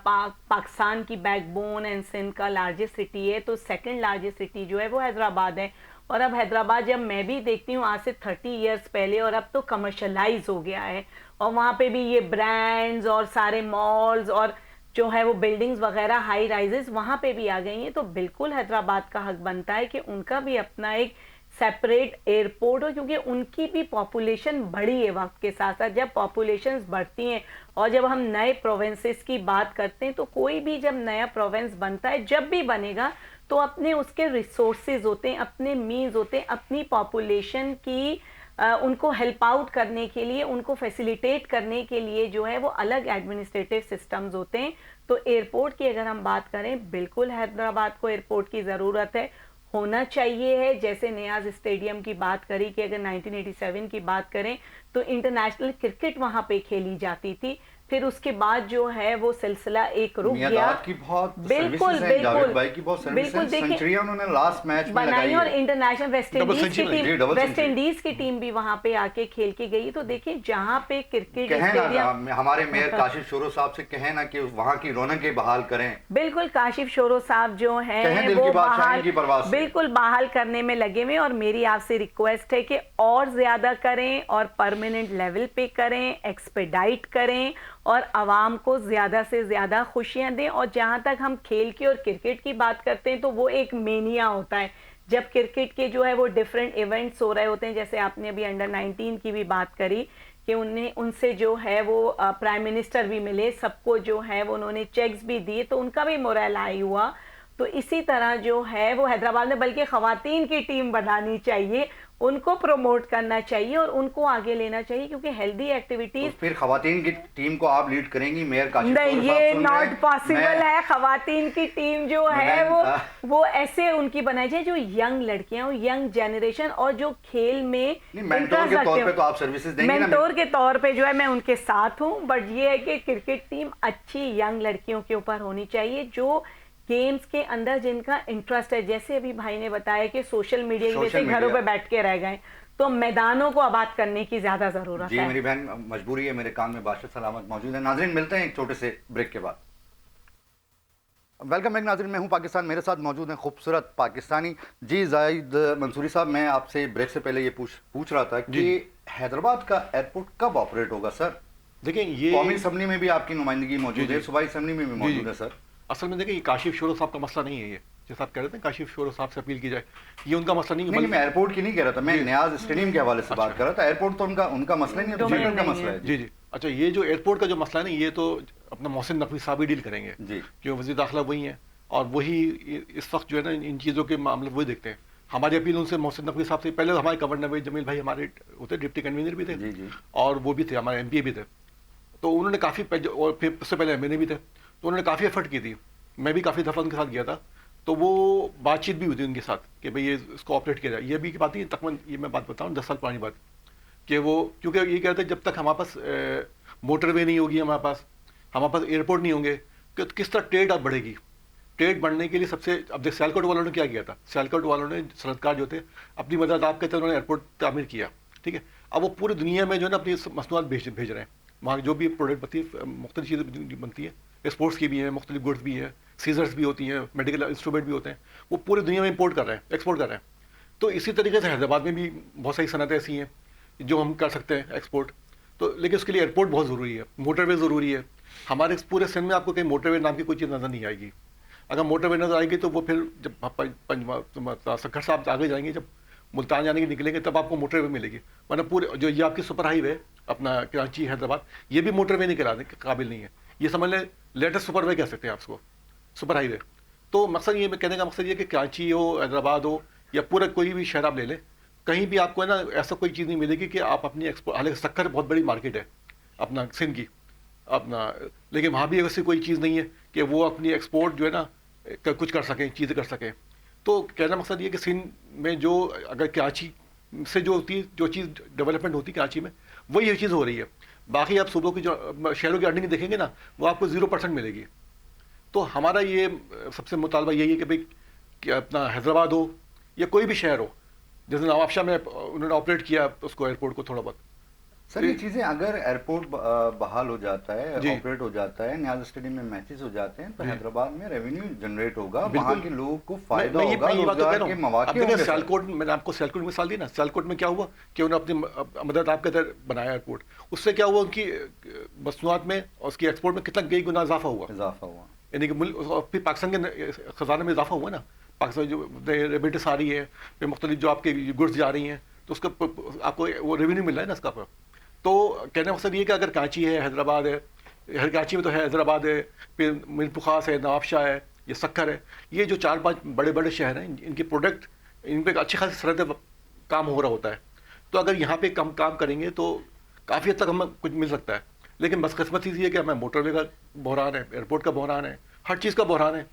پاکستان کی بیک بون اینڈ سندھ کا لارجسٹ سٹی ہے, تو سیکنڈ لارجسٹ سٹی جو ہے وہ حیدرآباد ہے. اور اب حیدرآباد جب میں بھی دیکھتی ہوں آج سے 30 ایئرز پہلے, اور اب تو کمرشلائز ہو گیا ہے, اور وہاں پہ بھی یہ برانڈز اور سارے مالز اور جو ہے وہ بلڈنگز وغیرہ ہائی رائزز وہاں پہ بھی آ گئی ہیں. تو بالکل حیدرآباد کا حق بنتا ہے کہ ان کا بھی اپنا ایک سیپریٹ ایئرپورٹ ہو, کیونکہ ان کی بھی پاپولیشن بڑھی ہے وقت کے ساتھ ساتھ. جب پاپولیشنز بڑھتی ہیں اور جب ہم نئے پروونسز کی بات کرتے ہیں تو کوئی بھی جب نیا پروونس بنتا ہے, جب بھی بنے گا تو اپنے اس کے ریسورسز ہوتے ہیں, اپنے مینز ہوتے ہیں, اپنی پاپولیشن کی ان کو ہیلپ آؤٹ کرنے کے لیے, ان کو فیسیلیٹیٹ کرنے کے لیے جو ہے وہ الگ ایڈمنسٹریٹو سسٹمز ہوتے ہیں. تو ایئرپورٹ کی اگر ہم بات کریں بالکل حیدرآباد کو ایئرپورٹ کی ضرورت ہے, ہونا چاہیے ہے. جیسے نیاز اسٹیڈیم کی بات کری کہ اگر 1987 کی بات کریں تو انٹرنیشنل کرکٹ وہاں پہ کھیلی جاتی تھی, پھر اس کے بعد جو ہے وہ سلسلہ ایک رک گیا. میاداد کی بہت بالکل سروسز ہیں، جاوید بالکل بھائی کی بہت سروسز ہیں، دیکھیں سنچریاں انہوں نے لاسٹ میچ میں بنائی لگائی اور ہے. انٹرنیشنل ویسٹ انڈیز کی ٹیم بھی وہاں پہ آ کے کھیل کے گئی. تو دیکھیں جہاں پہ کرکٹ کہیں اسٹیڈیم، نا ہمارے میئر کاشف شورو صاحب سے کہیں نا کہ وہاں کی رونقیں بحال کریں. بالکل کاشف شورو صاحب جو ہیں کہیں دل وہ کی بات شاہین کی پرواز سے. بالکل بحال کرنے میں لگے ہوئے، اور میری آپ سے ریکویسٹ ہے کہ اور زیادہ کریں اور پرماننٹ لیول پہ کریں، ایکسپیڈائٹ کریں اور عوام کو زیادہ سے زیادہ خوشیاں دیں. اور جہاں تک ہم کھیل کی اور کرکٹ کی بات کرتے ہیں تو وہ ایک مینیا ہوتا ہے جب کرکٹ کے جو ہے وہ ڈیفرنٹ ایونٹس ہو رہے ہوتے ہیں. جیسے آپ نے ابھی انڈر 19 کی بھی بات کری کہ ان سے جو ہے وہ پرائم منسٹر بھی ملے، سب کو جو ہے وہ انہوں نے چیکس بھی دیے، تو ان کا بھی مورل ہائی ہوا. تو اسی طرح جو ہے وہ حیدرآباد میں بلکہ خواتین کی ٹیم بنانی چاہیے، ان کو پروموٹ کرنا چاہیے اور ان کو آگے لینا چاہیے، کیونکہ ہیلدی ایکٹیویٹیز. پھر خواتین کی ٹیم کو آپ لیڈ کریں گی میئر کاشف شورو نہیں، صاحب یہ سن رہے ہیں؟ ناٹ پاسبل ہے. خواتین کی ٹیم جو ہے وہ ایسے ان کی بنائی جائے جو ینگ لڑکیاں ہوں، ینگ جنریشن، اور جو کھیل میں مینٹور کے طور پہ تو آپ سروسز دیں گے نا. مینٹور کے طور پہ جو ہے میں ان کے ساتھ ہوں. بٹ یہ ہے کہ کرکٹ ٹیم اچھی ینگ لڑکیوں کے اوپر ہونی چاہیے جو گیمز کے اندر جن کا انٹرسٹ ہے. جیسے ابھی بھائی نے بتایا کہ سوشل میڈیا کی وجہ سے گھروں پہ بیٹھ کے رہ گئے، تو میدانوں کو آباد کرنے کی زیادہ ضرورت جی ہے. میری بہن مجبوری ہے، میرے کام میں باشد سلامت موجود ہے. ناظرین ملتے ہیں ایک چھوٹے سے بریک کے بعد. ویلکم بیک ناظرین، میں ہوں پاکستان، میرے ساتھ موجود ہیں خوبصورت پاکستانی. جی زاہد منصوری صاحب، میں آپ سے بریک سے پہلے یہ پوچھ رہا تھا کہ حیدرآباد کا ایئرپورٹ کب آپریٹ ہوگا سر؟ دیکھیں یہ قومی اسمبلی میں بھی آپ کی نمائندگی موجود ہے، صوبائی اسمبلی میں بھی موجود ہے سر. اصل میں دیکھیں یہ کاشف شورو صاحب کا مسئلہ نہیں ہے، یہ جیسا آپ کہہ رہے تھے کاشف شورو صاحب سے اپیل کی جائے، یہ ان کا مسئلہ نہیں ہے. نہیں، میں ایئرپورٹ کی نہیں کہہ رہا تھا، میں نیاز اسٹیڈیم کے حوالے سے بات کر رہا تھا. ایئرپورٹ تو ان کا مسئلہ نہیں ہے، تو کا مسئلہ ہے. جی جی اچھا، یہ جو ایئرپورٹ کا جو مسئلہ ہے نا، یہ تو اپنا محسن نقوی صاحب ہی ڈیل کریں گے جی، جو وزیر داخلہ وہی ہیں اور وہی اس وقت جو ہے نا ان چیزوں کے معاملے وہی دیکھتے ہیں. ہماری اپیل ان سے محسن نقوی صاحب سے، پہلے ہمارے گورنر نوید جمیل بھائی ہمارے ہوتے ڈپٹی کنوینر بھی تھے اور وہ بھی تھے، ہمارے MP بھی تھے. تو انہوں نے کافی، اور پھر اس سے پہلے MLA بھی تھے، تو انہوں نے کافی ایفرٹ کی تھی. میں بھی کافی دفعہ ان کے ساتھ گیا تھا، تو وہ بات چیت بھی ہوئی تھی ان کے ساتھ کہ بھئی یہ اس کو آپریٹ کیا جائے. یہ بھی کی بات نہیں تقریباً، یہ میں بات بتاؤں 10 سال پرانی بات، کہ وہ کیونکہ یہ کہتے ہیں جب تک ہمارے پاس موٹر وے نہیں ہوگی، ہمارے پاس ایئرپورٹ نہیں ہوں گے، کہ کس طرح ٹریڈ اب بڑھے گی. ٹریڈ بڑھنے کے لیے سب سے، اب دیکھ سیالکوٹ والوں نے کیا کیا تھا، سیالکوٹ والوں نے صنعتکار جو تھے اپنی مدد آپ کہتے ہیں انہوں نے ایئرپورٹ تعمیر کیا، ٹھیک ہے. اب وہ پوری دنیا میں جو ہے نا اپنی مصنوعات بھیج رہے ہیں. وہاں جو بھی پروڈکٹ بنتی ہے، مختلف چیزیں بنتی ہیں، اسپورٹس کی بھی ہیں، مختلف گڈس بھی ہیں، سیزرس بھی ہوتی ہیں، میڈیکل انسٹرومنٹ بھی ہوتے ہیں، وہ پوری دنیا میں امپورٹ کر رہے ہیں، ایکسپورٹ کر رہے ہیں. تو اسی طریقے سے حیدرآباد میں بھی بہت ساری صنعتیں ایسی ہیں جو ہم کر سکتے ہیں ایکسپورٹ. تو لیکن اس کے لیے ایئرپورٹ بہت ضروری ہے، موٹر وے ضروری ہے. ہمارے پورے سندھ میں آپ کو کہیں موٹر وے نام کی کوئی چیز نظر نہیں آئے گی. اگر موٹر وے نظر آئے گی تو وہ پھر جب سکھر صاحب آگے جائیں گے، جب ملتان جانے کے نکلیں گے تب آپ کو موٹر وے ملے گی. ورنہ پورے جو یہ آپ کی سپر ہائی وے اپنا کراچی حیدرآباد، یہ بھی موٹر وے نہیں کرانے کے قابل نہیں ہے. یہ سمجھ لیں لیٹسٹ سپر وے کہہ سکتے ہیں آپ اس کو، سپر ہائی وے. تو مقصد یہ کہنے کا مقصد یہ کہ کراچی ہو، حیدرآباد ہو یا پورا کوئی بھی شہر آپ لے لیں، کہیں بھی آپ کو ہے نا ایسا کوئی چیز نہیں ملے گی کہ آپ اپنی ایکسپورٹ، حالانکہ سکر بہت بڑی مارکیٹ ہے اپنا سندھ کی اپنا، لیکن وہاں بھی ایسی کوئی چیز نہیں ہے کہ وہ اپنی ایکسپورٹ جو ہے نا کچھ کر سکیں، چیزیں کر سکیں. تو کہنا مقصد یہ کہ سندھ میں جو اگر کراچی سے جو ہوتی ہے، جو چیز ڈیولپمنٹ ہوتی ہے کراچی میں، وہ یہ چیز ہو رہی ہے. باقی آپ صوبوں کی جو شہروں کی ارننگ دیکھیں گے نا، وہ آپ کو 0% ملے گی. تو ہمارا یہ سب سے مطالبہ یہی ہے کہ بھائی کہ اپنا حیدرآباد ہو یا کوئی بھی شہر ہو، جیسے نواب شاہ میں انہوں نے آپریٹ کیا اس کو ایئرپورٹ کو تھوڑا بہت. سر یہ چیزیں اگر ایئرپورٹ بحال ہو جاتا ہے، آپریٹ ہو جاتا ہے، نیاز اسٹیڈیم میں میچز ہو جاتے ہیں، تو حیدرآباد میں ریونیو جنریٹ ہوگا، وہاں کے لوگوں کو فائدہ ہوگا، روزگار کے مواقع ہوں گے. سیالکوٹ میں نے آپ کو سیالکوٹ کی مثال دی نا، سیالکوٹ میں کیا ہوا کہ انہوں نے اپنی مدد آپ کے ادھر بنایا ایئرپورٹ، اس سے کیا ہوا ان کی مصنوعات میں اور اس کی ایکسپورٹ میں کتنا کئی گنا اضافہ ہوا. یعنی کہ پھر پاکستان کے خزانے میں اضافہ ہوا نا، پاکستان جو ریمیٹنس آ رہی ہے، پھر مختلف جو آپ کی گڈس جا رہی ہیں، تو اس کا آپ کو وہ ریونیو مل رہا ہے نا اس کا. تو کہنے کا مقصد یہ کہ اگر کراچی ہے، حیدرآباد ہے، کراچی میں تو ہے، حیدرآباد ہے، پھر میرپور خاص ہے، نواب شاہ ہے، یہ سکر ہے، یہ جو 4-5 بڑے بڑے شہر ہیں، ان کے پروڈکٹ، ان پہ اچھی خاصی صنعت کام ہو رہا ہوتا ہے. تو اگر یہاں پہ کم کام کریں گے تو کافی حد تک ہمیں کچھ مل سکتا ہے. لیکن بدقسمتی یہ ہے کہ ہمیں موٹر وے کا بحران ہے، ایئرپورٹ کا بحران ہے، ہر چیز کا بحران ہے.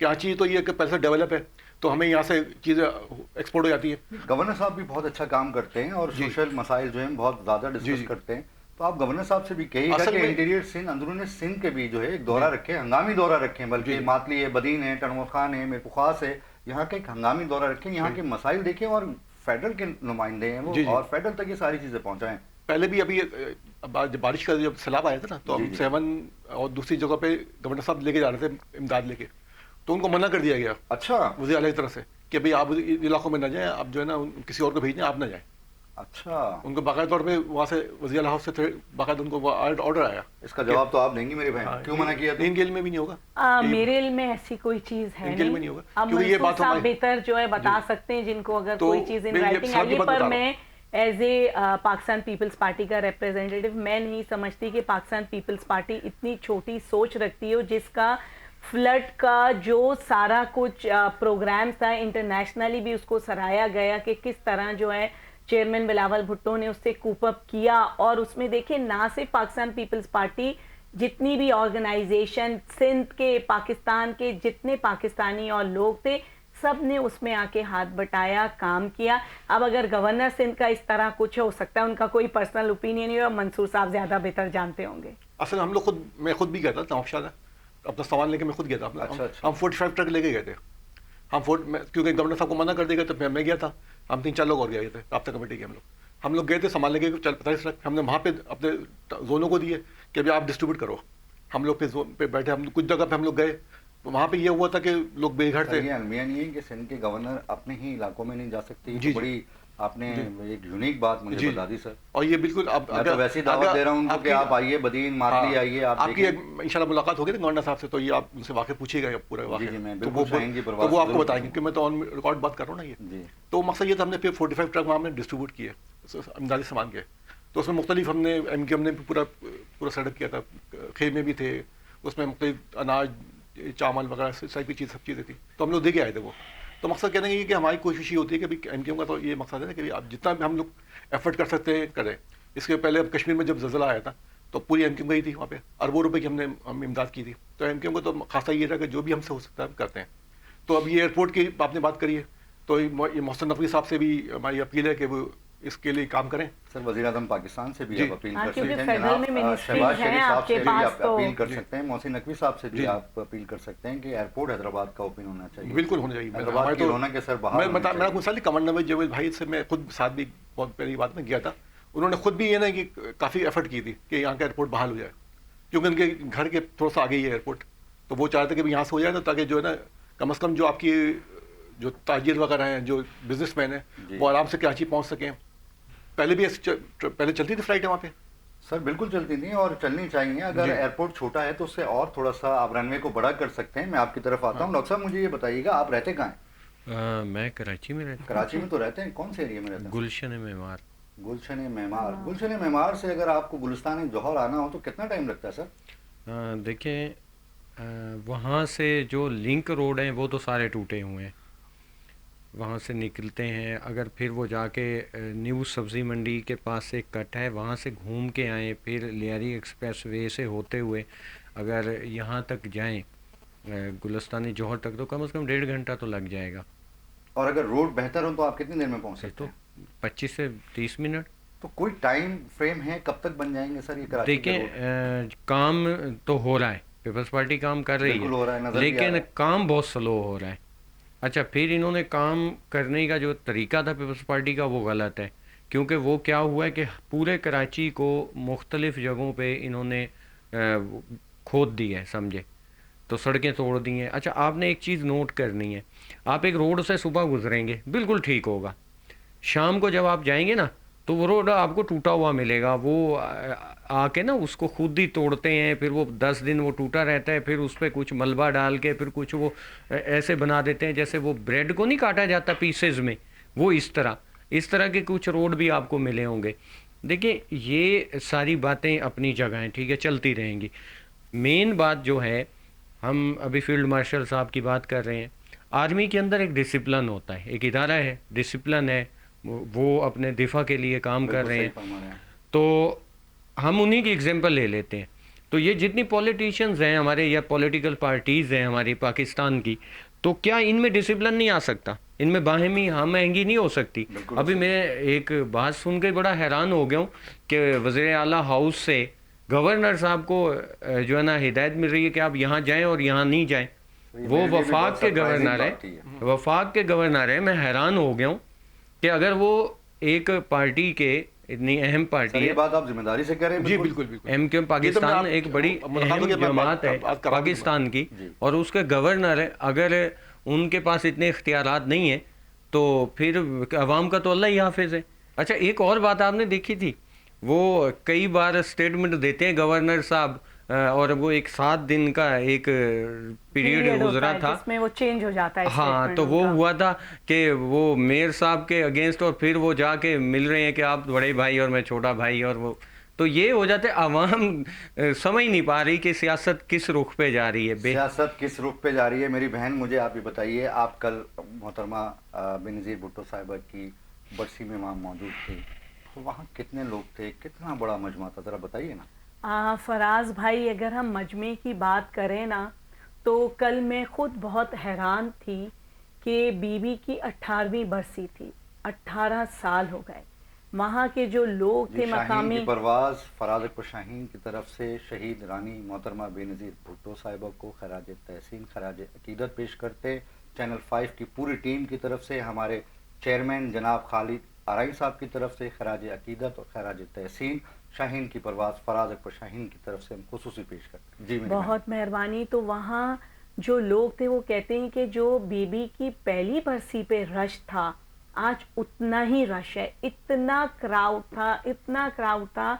کراچی تو یہ کہ پیسہ ڈیولپ ہے تو ہمیں یہاں سے چیزیں ایکسپورٹ ہو جاتی ہیں. گورنر صاحب بھی بہت اچھا کام کرتے ہیں اور سوشل مسائل جو ہیں بہت زیادہ ڈسکس کرتے ہیں. تو تو آپ گورنر صاحب سے بھی کہیے گا کہ انٹیریئر سندھ اندرون سندھ کے بھی جو ہے ایک دورہ رکھیں، ہنگامی دورہ رکھیں، بلکہ ماتلی ہے، بدین ہے، ٹنگور خان ہے، میرپور خاص ہے، یہاں کا ایک ہنگامی دورہ رکھیں، یہاں کے مسائل دیکھیں اور فیڈرل کے نمائندے ہیں وہ اور فیڈرل تک یہ ساری چیزیں پہنچائیں. پہلے بھی ابھی جب بارش کا جب سیلاب آیا تھا نا تو ہم 7 اور دوسری جگہ پہ گورنر صاحب لے کے جا رہے تھے امداد لے کے، تو ان کو منع کر دیا گیا اچھا وزیر اعلیٰ کی طرف سے کہ بھائی آپ علاقوں میں نہ جائیں، آپ جو ہے نا کسی اور کو بھیجیں، آپ نہ جائیں. اچھا ان کو باقاعدہ طور پہ وہاں سے وزیر اعلیٰ سے باقاعدہ ان کو آرڈر آیا. اس کا جواب تو آپ دیں گے میرے بھائی، کیوں منع کیا؟ ان کے علم میں بھی نہیں ہوگا، میرے علم میں ایسی کوئی چیز ہے نہیں. ہوگا اب کیونکہ یہ بات صاحب بہتر جو ہے بتا سکتے ہیں جن کو اگر کوئی چیز ان رائٹنگ آئی ہے، پر میں ایز اے پاکستان پیپلز پارٹی کا ریپرزینٹیو میں نہیں سمجھتی کہ پاکستان پیپلز پارٹی اتنی چھوٹی سوچ رکھتی ہو جس کا فلڈ کا جو سارا کچھ پروگرامز تھا انٹرنیشنلی بھی اس کو سراہا گیا کہ کس طرح جو ہے چیئرمین بلاول بھٹو نے اس سے کوپ اپ کیا. اور اس میں دیکھیں نہ صرف پاکستان پیپلز پارٹی، جتنی بھی آرگنائزیشن سندھ کے، پاکستان کے جتنے پاکستانی اور لوگ تھے، سب نے اس میں آ کے ہاتھ بٹایا، کام کیا. اب اگر گورنر سندھ کا اس طرح کچھ ہو سکتا ہے، ان کا کوئی پرسنل اوپینین نہیں ہو، منصور صاحب زیادہ بہتر جانتے ہوں گے. اصل ہم لوگ میں خود بھی گیا تھا نواب شاہ اپنا سامان لے کے، میں خود گیا تھا. ہم 45 ٹرک لے کے گئے تھے، کیونکہ گورنر صاحب کو منع کر دیا گیا تو میں گیا تھا. ہم 3-4 لوگ اور گئے تھے رابطہ کمیٹی کے. ہم لوگ گئے تھے سامان لے کے 45 ٹرک. ہم نے وہاں پہ اپنے زونوں کو دیے کہ ابھی آپ ڈسٹریبیوٹ کرو. ہم لوگ پہ زون پہ بیٹھے، ہم کچھ جگہ پہ ہم لوگ گئے، وہاں پہ یہ ہوا تھا کہ لوگ بے گھر تھے. یہ المیہ نہیں ہے کہ سندھ کے گورنر اپنے ہی علاقوں میں نہیں جا سکتے، بڑی آپ نے ایک یونیک بات مجھے بتا دی سر. اور یہ بالکل میں تو ویسی دعوت دے رہا ہوں کہ آپ آئیے بدین ماتلی آئیے. آپ کی انشاءاللہ ملاقات ہوگی نا گورنر صاحب سے، تو یہ آپ ان سے واقع پوچھیے گا پورا واقعہ، تو وہ آپ کو بتائیں گے کہ میں تو آن ریکارڈ بات کر رہا ہوں نا. یہ تو مقصد یہ تھا، ہم نے پھر 45 ٹرک وہاں ہم نے ڈسٹریبیوٹ کیے امدادی سامان کے. تو اس میں مختلف ہم نے ہم نے پورا سیٹ اپ کیا تھا. خیمے بھی تھے اس میں، مختلف اناج، چاول وغیرہ سب چیزیں تھیں، تو ہم لوگ دے کے آئے تھے وہ. تو مقصد کہنے کی کہ ہماری کوشش یہ ہوتی ہے کہ ایم کیو ایم کا تو یہ مقصد ہے نا کہ آپ جتنا بھی ہم لوگ ایفرٹ کر سکتے ہیں کریں. اس کے پہلے اب کشمیر میں جب زلزلہ آیا تھا تو پوری ایم کیو ایم گئی تھی، وہاں پہ اربوں روپے کی ہم امداد کی تھی. تو ایم کیو ایم کو تو خاصا یہ تھا کہ جو بھی ہم سے ہو سکتا ہے ہم کرتے ہیں. تو اب یہ ایئرپورٹ کی آپ نے بات کری ہے، تو یہ محسن نقوی صاحب سے بھی ہماری اپیل ہے کہ وہ اس کے لیے کام کریں. سر وزیر اعظم پاکستان سے بھی آپ اپیل کر سکتے ہیں، شہباز شریف صاحب سے بھی آپ اپیل کر سکتے ہیں، محسن نقوی صاحب سے بھی آپ اپیل کر سکتے ہیں کہ ایئرپورٹ حیدرآباد کا اوپن ہونا چاہیے. بالکل ہونا چاہیے. حیدرآباد کی رونق ہے سر باہر. میرا کوئی سال کمانڈر نوید جاوید بھائی سے میں خود ساتھ بھی بہت پہلی بات میں گیا تھا. انہوں نے خود بھی یہ نا کہ کافی ایفرٹ کی تھی کہ یہاں کا ایئرپورٹ بحال ہو جائے، کیونکہ ان کے گھر کے تھوڑا سا آگے ہی ہے ایئرپورٹ. تو وہ چاہتے کہ یہاں سے ہو جائے نا، تاکہ جو ہے نا کم از کم جو آپ کی جو تاجر وغیرہ ہیں، جو بزنس مین ہیں، وہ آرام سے کراچی پہنچ سکیں. پہلے چلتی تھی فلائٹ وہاں پہ سر؟ بالکل چلتی تھیں اور چلنی چاہیے. اگر ایئرپورٹ چھوٹا ہے تو اس سے اور تھوڑا سا آپ رن وے کو بڑا کر سکتے ہیں. میں آپ کی طرف آتا ہوں. ڈاکٹر صاحب مجھے یہ بتائیے گا، آپ رہتے کہاں ہیں؟ میں کراچی میں رہتا ہوں. کراچی میں تو رہتے ہیں، کون سے ایریا میں رہتے ہیں؟ گلشن معمار. گلشن معمار. گلشن معمار سے اگر آپ کو گلستان جوہر آنا ہو تو کتنا ٹائم لگتا ہے سر؟ دیکھیں وہاں سے جو لنک روڈ ہیں وہ تو سارے ٹوٹے ہوئے ہیں، وہاں سے نکلتے ہیں. اگر پھر وہ جا کے نیو سبزی منڈی کے پاس سے ایک کٹ ہے، وہاں سے گھوم کے آئیں، پھر لیاری ایکسپریس وے سے ہوتے ہوئے اگر یہاں تک جائیں گلستانی جوہر تک، تو کم از کم 1.5 گھنٹہ تو لگ جائے گا. اور اگر روڈ بہتر ہو تو آپ کتنی دیر میں پہنچ سکتے تو ہیں؟ 25 سے 30 منٹ. تو کوئی ٹائم فریم ہے کب تک بن جائیں گے سر یہ کراچی؟ دیکھیں کام تو ہو رہا ہے، پیپلز پارٹی کام کر رہی ہے، لیکن کام بہت سلو ہو رہا ہے. اچھا پھر انہوں نے کام کرنے کا جو طریقہ تھا پیپلز پارٹی کا وہ غلط ہے، کیونکہ وہ کیا ہوا ہے کہ پورے کراچی کو مختلف جگہوں پہ انہوں نے کھود دی ہے، سمجھے، تو سڑکیں توڑ دی ہیں. اچھا آپ نے ایک چیز نوٹ کرنی ہے، آپ ایک روڈ سے صبح گزریں گے بالکل ٹھیک ہوگا، شام کو جب آپ جائیں گے نا تو وہ روڈ آپ کو ٹوٹا ہوا ملے گا. وہ آ کے نا اس کو خود ہی توڑتے ہیں، پھر وہ 10 دن وہ ٹوٹا رہتا ہے، پھر اس پہ کچھ ملبہ ڈال کے پھر کچھ وہ ایسے بنا دیتے ہیں جیسے وہ بریڈ کو نہیں کاٹا جاتا پیسز میں، وہ اس طرح کے کچھ روڈ بھی آپ کو ملے ہوں گے. دیکھیں یہ ساری باتیں اپنی جگہ ہیں، ٹھیک ہے، چلتی رہیں گی. مین بات جو ہے، ہم ابھی فیلڈ مارشل صاحب کی بات کر رہے ہیں، آرمی کے اندر ایک ڈسپلن ہوتا ہے، ایک ادارہ ہے، ڈسپلن ہے، وہ اپنے دفاع کے لیے کام کر رہے ہیں. تو ہم انہی کی ایگزامپل لے لیتے ہیں. تو یہ جتنی پولیٹیشنز ہیں ہمارے یا پولیٹیکل پارٹیز ہیں ہماری پاکستان کی، تو کیا ان میں ڈسپلن نہیں آ سکتا؟ ان میں باہمی ہم آہنگی نہیں ہو سکتی. ابھی میں ایک بات سن کے بڑا حیران ہو گیا ہوں کہ وزیر اعلیٰ ہاؤس سے گورنر صاحب کو جو ہے نا ہدایت مل رہی ہے کہ آپ یہاں جائیں اور یہاں نہیں جائیں. وہ وفاق کے گورنر ہے, وفاق کے گورنر ہے. میں حیران ہو گیا ہوں کہ اگر وہ ایک پارٹی کے اتنی اہم پارٹی یہ ہے, بات آپ ذمہ داری سے کہہ رہے ہیں. جی بالکل بالکل. ایم کیو پاکستان ایک بڑی اہم جماعت ہے پاکستان کی, اور اس کے گورنر ہے, اگر ان کے پاس اتنے اختیارات نہیں ہیں تو پھر عوام کا تو اللہ ہی حافظ ہے. اچھا ایک اور بات آپ نے دیکھی تھی, وہ کئی بار اسٹیٹمنٹ دیتے ہیں گورنر صاحب, اور وہ ایک 7 دن کا ایک پیریڈ گزرا تھا جس میں وہ چینج ہو جاتا ہے. ہاں تو وہ ہوا تھا کہ وہ میئر صاحب کے اگینسٹ, اور پھر وہ جا کے مل رہے ہیں کہ آپ بڑے بھائی اور میں چھوٹا بھائی, اور وہ تو یہ ہو جاتے. عوام سمجھ نہیں پا رہی کہ سیاست کس رخ پہ جا رہی ہے. سیاست کس رخ پہ جا رہی ہے. میری بہن مجھے آپ یہ بتائیے, آپ کل محترمہ بینظیر بھٹو صاحبہ کی برسی میں وہاں موجود تھے, وہاں کتنے لوگ تھے, کتنا بڑا مجمع تھا, ذرا بتائیے نا. فراز بھائی اگر ہم مجمع کی بات کریں نا تو کل میں خود بہت حیران تھی کہ بی بی کی 18ویں برسی تھی, 18 سال ہو گئے. وہاں کے جو لوگ تھے شاہین مقامی, کی پرواز فراز اکبر شاہین کی طرف سے شہید رانی محترمہ بینظیر بھٹو صاحبہ کو خراج تحسین خراج عقیدت پیش کرتے. چینل 5 کی پوری ٹیم کی طرف سے, ہمارے چیئرمین جناب خالد آرائی صاحب کی طرف سے خراج عقیدت اور خراج تحسین شاہین کی پرواز فراز اکبر شاہین کی طرف سے ہم خصوصی پیش کرتے ہیں. جی بہت مہربانی. تو وہاں جو لوگ تھے وہ کہتے ہیں کہ جو بی بی کی پہلی برسی پہ رش تھا آج اتنا ہی رش ہے. اتنا کراؤڈ تھا, اتنا کراؤڈ تھا.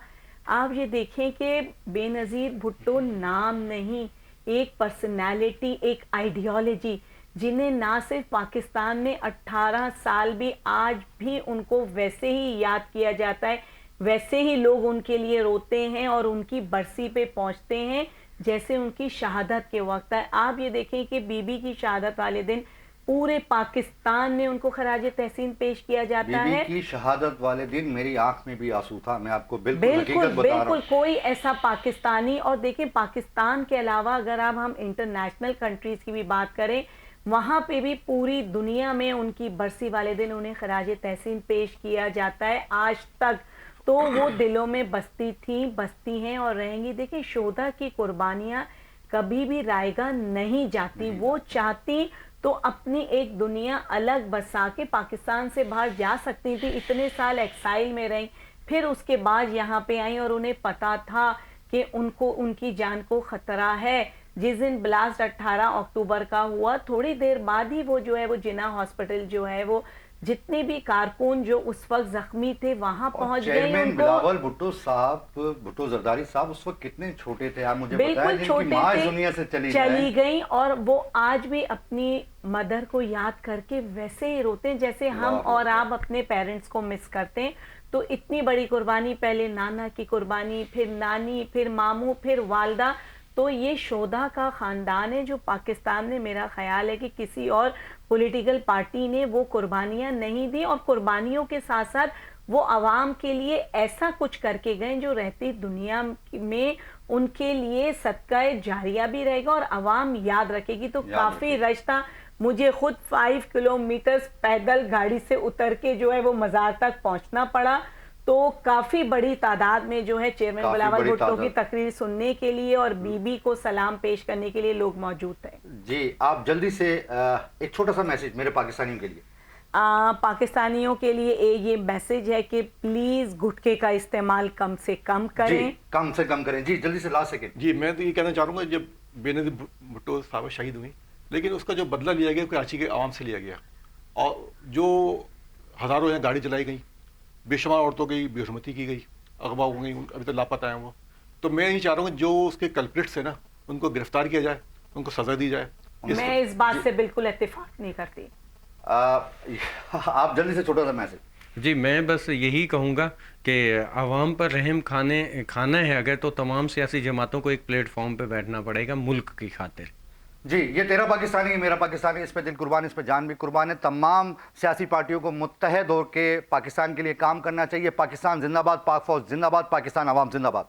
آپ یہ دیکھیں کہ بے نظیر بھٹو نام نہیں, ایک پرسنالٹی, ایک آئیڈیالوجی, جنہیں نہ صرف پاکستان میں 18 سال بھی آج بھی ان کو ویسے ہی یاد کیا جاتا ہے, ویسے ہی لوگ ان کے لیے روتے ہیں اور ان کی برسی پہ پہنچتے ہیں جیسے ان کی شہادت کے وقت ہے. آپ یہ دیکھیں کہ بی بی کی شہادت والے دن پورے پاکستان میں ان کو خراج تحسین پیش کیا جاتا ہے. بی بی کی شہادت والے دن میری آنکھ میں بھی آنسو تھا, میں آپ کو بالکل حقیقت بتا رہا ہوں. کوئی ایسا پاکستانی, اور دیکھیں پاکستان کے علاوہ اگر اب ہم انٹرنیشنل کنٹریز کی بھی بات کریں, وہاں پہ بھی پوری دنیا میں ان کی برسی والے دن انہیں خراج تحسین پیش کیا جاتا ہے آج تک. تو وہ دلوں میں بستی تھیں, بستی ہیں اور رہیں گی. دیکھیں شہداء کی قربانیاں کبھی بھی رائیگاں نہیں جاتی. وہ چاہتی تو اپنی ایک دنیا الگ بسا کے پاکستان سے باہر جا سکتی تھی. اتنے سال ایکسائل میں رہیں, پھر اس کے بعد یہاں پہ آئیں اور انہیں پتا تھا کہ ان کو ان کی جان کو خطرہ ہے. جس دن بلاسٹ 18 اکتوبر کا ہوا, تھوڑی دیر بعد ہی وہ جو ہے وہ جناح ہاسپٹل جو ہے وہ جتنے بھی کارکن جو اس وقت زخمی تھے وہاں پہنچ گئے. چیئرمین بلاول بھٹو صاحب, بھٹو زرداری صاحب اس وقت کتنے چھوٹے تھے, آپ مجھے بتائیں, بالکل جن کی چھوٹے ماں تھے, دنیا سے چلی گئیں, اور وہ آج بھی اپنی مدر کو یاد کر کے ویسے ہی روتے ہیں جیسے ہم اور آپ اپنے پیرنٹس کو مس کرتے ہیں. تو اتنی بڑی قربانی, پہلے نانا کی قربانی, پھر نانی, پھر ماموں, پھر والدہ. تو یہ شہداء کا خاندان ہے جو پاکستان نے, میرا خیال ہے کہ کسی اور پولیٹیکل پارٹی نے وہ قربانیاں نہیں دی, اور قربانیوں کے ساتھ ساتھ وہ عوام کے لیے ایسا کچھ کر کے گئے جو رہتی دنیا میں ان کے لیے صدقہ جاریہ بھی رہے گا اور عوام یاد رکھے گی. تو کافی رش تھا. مجھے خود 5 کلومیٹر پیدل گاڑی سے اتر کے جو ہے وہ مزار تک پہنچنا پڑا. تو کافی بڑی تعداد میں جو ہے چیئرمین بلاول بھٹو کی تقریر سننے کے لیے اور بی بی کو سلام پیش کرنے کے لیے لوگ موجود تھے. جی آپ جلدی سے ایک چھوٹا سا میسج میرے پاکستانیوں کے لیے. پاکستانیوں کے لیے یہ میسج ہے کہ پلیز گٹکے کا استعمال کم سے کم کریں. جی کم سے کم کریں. جی جلدی سے لا سکیں. جی میں تو یہ کہنا چاہ رہا ہوں کہ جب بے نظیر بھٹو صاحب شہید ہوئی, لیکن اس کا جو بدلہ لیا گیا کراچی کے عوام سے لیا گیا, اور جو ہزاروں یہاں گاڑی چلائی گئی, بے شمار عورتوں کی بے حرمتی کی گئی, اغوا ہو گئی, ابھی تک لاپتہ ہیں وہ. تو میں یہ چاہ رہا ہوں کہ جو اس کے کلپریٹس ہیں نا ان کو گرفتار کیا جائے, ان کو سزا دی جائے. میں اس بات سے بالکل اتفاق نہیں کرتی. آپ جلدی سے چھوٹا سا میسج. جی میں بس یہی کہوں گا کہ عوام پر رحم کھانا ہے اگر, تو تمام سیاسی جماعتوں کو ایک پلیٹ فارم پہ بیٹھنا پڑے گا ملک کی خاطر. جی یہ تیرا پاکستانی میرا پاکستانی, اس پہ دل قربان, اس پہ جان بھی قربان ہے. تمام سیاسی پارٹیوں کو متحد ہو کے پاکستان کے لیے کام کرنا چاہیے. پاکستان زندہ باد, پاک فوج زندہ باد, پاکستان عوام زندہ باد.